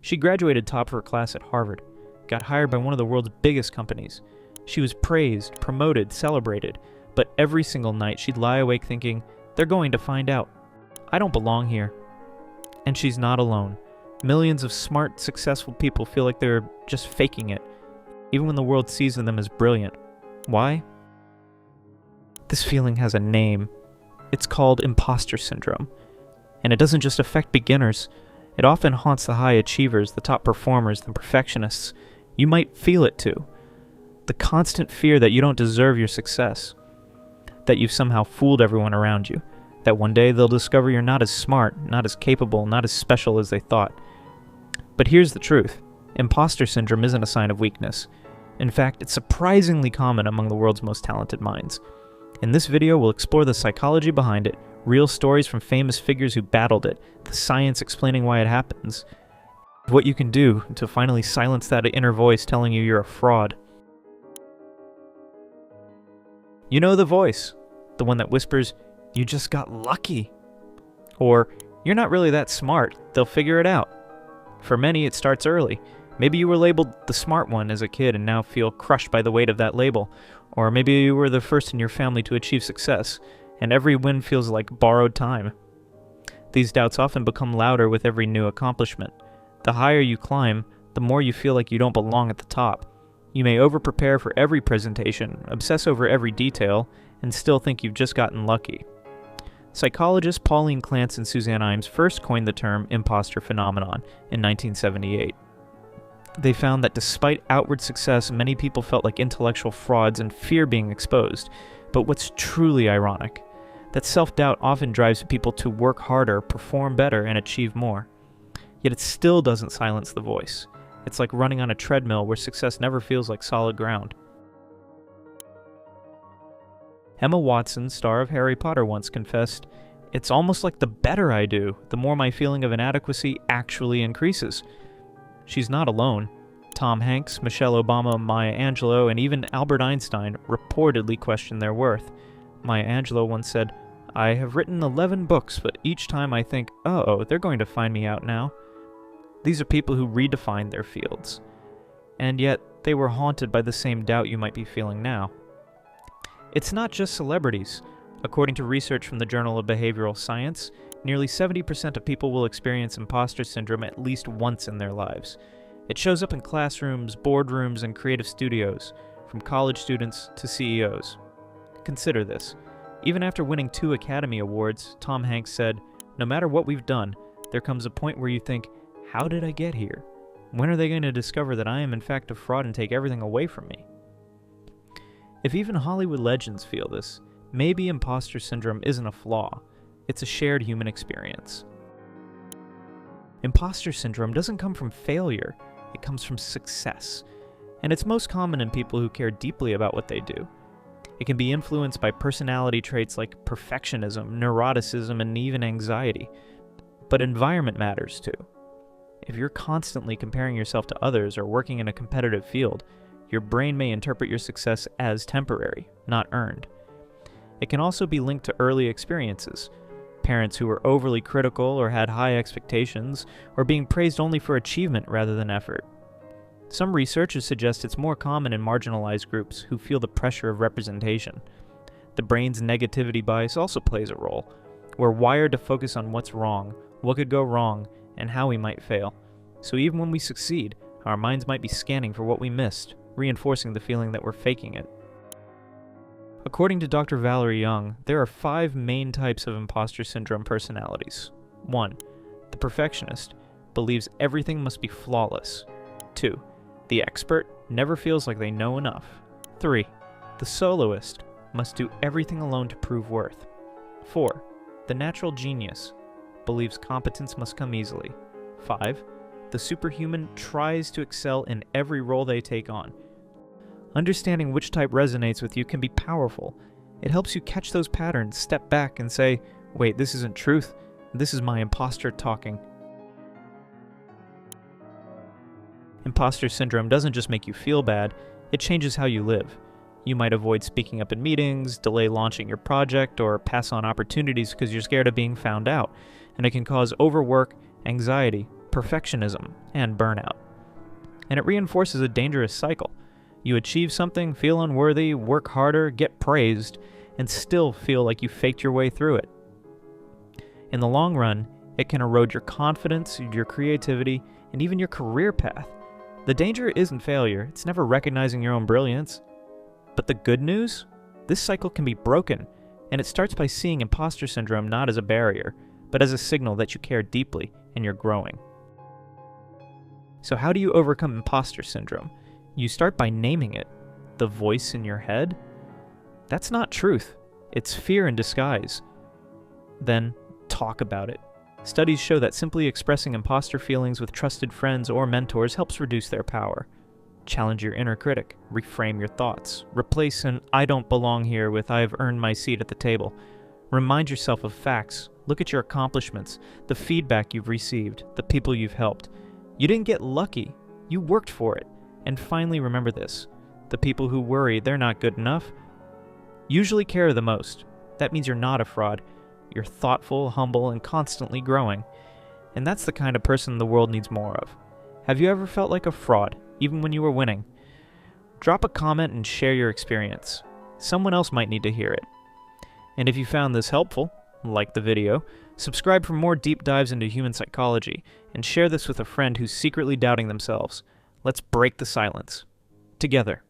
She graduated top of her class at Harvard, got hired by one of the world's biggest companies. She was praised, promoted, celebrated, but every single night she'd lie awake thinking, they're going to find out. I don't belong here. And she's not alone. Millions of smart, successful people feel like they're just faking it, even when the world sees them as brilliant. Why? This feeling has a name. It's called imposter syndrome. And it doesn't just affect beginners. It often haunts the high achievers, the top performers, the perfectionists. You might feel it too. The constant fear that you don't deserve your success. That you've somehow fooled everyone around you. That one day they'll discover you're not as smart, not as capable, not as special as they thought. But here's the truth. Imposter syndrome isn't a sign of weakness. In fact, it's surprisingly common among the world's most talented minds. In this video, we'll explore the psychology behind it, real stories from famous figures who battled it, the science explaining why it happens, what you can do to finally silence that inner voice telling you you're a fraud. You know the voice, the one that whispers, "You just got lucky," or "You're not really that smart, they'll figure it out." For many, it starts early. Maybe you were labeled the smart one as a kid and now feel crushed by the weight of that label. Or maybe you were the first in your family to achieve success, and every win feels like borrowed time. These doubts often become louder with every new accomplishment. The higher you climb, the more you feel like you don't belong at the top. You may over-prepare for every presentation, obsess over every detail, and still think you've just gotten lucky. Psychologists Pauline Clance and Suzanne Imes first coined the term imposter phenomenon in 1978. They found that despite outward success, many people felt like intellectual frauds and fear being exposed. But what's truly ironic, that self-doubt often drives people to work harder, perform better, and achieve more. Yet it still doesn't silence the voice. It's like running on a treadmill where success never feels like solid ground. Emma Watson, star of Harry Potter, once confessed, "It's almost like the better I do, the more my feeling of inadequacy actually increases." She's not alone. Tom Hanks, Michelle Obama, Maya Angelou, and even Albert Einstein reportedly questioned their worth. Maya Angelou once said, "I have written 11 books, but each time I think, oh, they're going to find me out now." These are people who redefined their fields. And yet, they were haunted by the same doubt you might be feeling now. It's not just celebrities. According to research from the Journal of Behavioral Science, nearly 70% of people will experience imposter syndrome at least once in their lives. It shows up in classrooms, boardrooms, and creative studios, from college students to CEOs. Consider this. Even after winning 2 Academy Awards, Tom Hanks said, "No matter what we've done, there comes a point where you think, how did I get here? When are they going to discover that I am in fact a fraud and take everything away from me?" If even Hollywood legends feel this, maybe imposter syndrome isn't a flaw. It's a shared human experience. Imposter syndrome doesn't come from failure, it comes from success. And it's most common in people who care deeply about what they do. It can be influenced by personality traits like perfectionism, neuroticism, and even anxiety. But environment matters too. If you're constantly comparing yourself to others or working in a competitive field, your brain may interpret your success as temporary, not earned. It can also be linked to early experiences. Parents who were overly critical or had high expectations, or being praised only for achievement rather than effort. Some researchers suggest it's more common in marginalized groups who feel the pressure of representation. The brain's negativity bias also plays a role. We're wired to focus on what's wrong, what could go wrong, and how we might fail. So even when we succeed, our minds might be scanning for what we missed, reinforcing the feeling that we're faking it. According to Dr. Valerie Young, there are 5 main types of imposter syndrome personalities. 1. The perfectionist believes everything must be flawless. 2. The expert never feels like they know enough. 3. The soloist must do everything alone to prove worth. 4. The natural genius believes competence must come easily. 5. The superhuman tries to excel in every role they take on. Understanding which type resonates with you can be powerful. It helps you catch those patterns, step back, and say, wait, this isn't truth. This is my imposter talking. Imposter syndrome doesn't just make you feel bad, it changes how you live. You might avoid speaking up in meetings, delay launching your project, or pass on opportunities because you're scared of being found out. And it can cause overwork, anxiety, perfectionism, and burnout. And it reinforces a dangerous cycle. You achieve something, feel unworthy, work harder, get praised, and still feel like you faked your way through it. In the long run, it can erode your confidence, your creativity, and even your career path. The danger isn't failure, it's never recognizing your own brilliance. But the good news? This cycle can be broken, and it starts by seeing imposter syndrome not as a barrier, but as a signal that you care deeply and you're growing. So how do you overcome imposter syndrome? You start by naming it. The voice in your head? That's not truth. It's fear in disguise. Then, talk about it. Studies show that simply expressing imposter feelings with trusted friends or mentors helps reduce their power. Challenge your inner critic. Reframe your thoughts. Replace an "I don't belong here" with "I've earned my seat at the table." Remind yourself of facts. Look at your accomplishments, the feedback you've received, the people you've helped. You didn't get lucky. You worked for it. And finally, remember this. The people who worry they're not good enough usually care the most. That means you're not a fraud. You're thoughtful, humble, and constantly growing. And that's the kind of person the world needs more of. Have you ever felt like a fraud, even when you were winning? Drop a comment and share your experience. Someone else might need to hear it. And if you found this helpful, like the video, subscribe for more deep dives into human psychology, and share this with a friend who's secretly doubting themselves. Let's break the silence. Together.